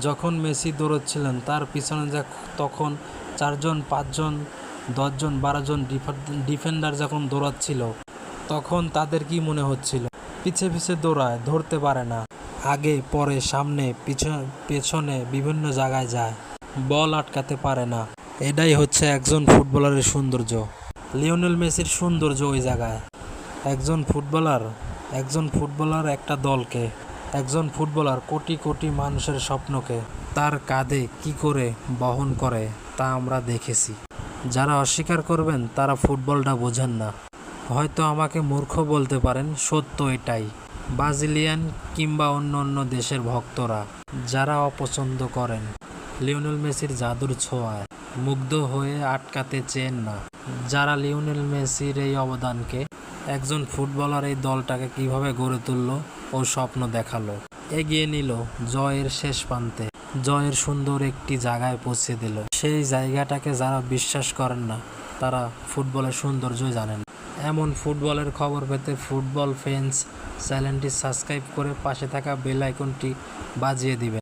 যখন মেসি দৌড়চ্ছিলেন তার পিছনে তখন 4জন 5জন 10জন 12জন ডিফেন্ডার যখন দৌড়াচ্ছিল তখন তাদের কি মনে হচ্ছিল? পিছে পিছে দৌড়ায়, ধরতে পারে না, আগে পরে সামনে পেছনে বিভিন্ন জায়গায় যায়, বল আটকাতে পারে না। এটাই হচ্ছে একজন ফুটবলারের সৌন্দর্য। লিওনেল মেসির সৌন্দর্য ওই জায়গায়। একজন ফুটবলার একটা দলকে, একজন ফুটবলার কোটি কোটি মানুষের স্বপ্নকে তার কাঁধে কি করে বহন করে তা আমরা দেখেছি। যারা অস্বীকার করবেন তারা ফুটবলটা বোঝেন না। হয়তো আমাকে মূর্খ বলতে পারেন, সত্য এটাই। ব্রাজিলিয়ান কিংবা অন্য অন্য দেশের ভক্তরা যারা অপছন্দ করেন লিওনেল মেসির জাদুর ছোঁয়ায়, মুগ্ধ হয়ে আটকাতে চেন না। যারা লিওনেল মেসির এই অবদানকে, একজন ফুটবলার এই দলটাকে কিভাবে গড়ে তুলল ও স্বপ্ন দেখালো, এগিয়ে নিল জয়ের শেষ প্রান্তে, জয়ের সুন্দর একটি জায়গায় পৌঁছে দিল, সেই জায়গাটাকে যারা বিশ্বাস করেন না তারা ফুটবলের সৌন্দর্যই জানেন। এমন ফুটবলের খবর পেতে ফুটবল ফ্রেন্ডস চ্যানেলটি সাবস্ক্রাইব করে পাশে থাকা বেল আইকনটি বাজিয়ে দিবেন।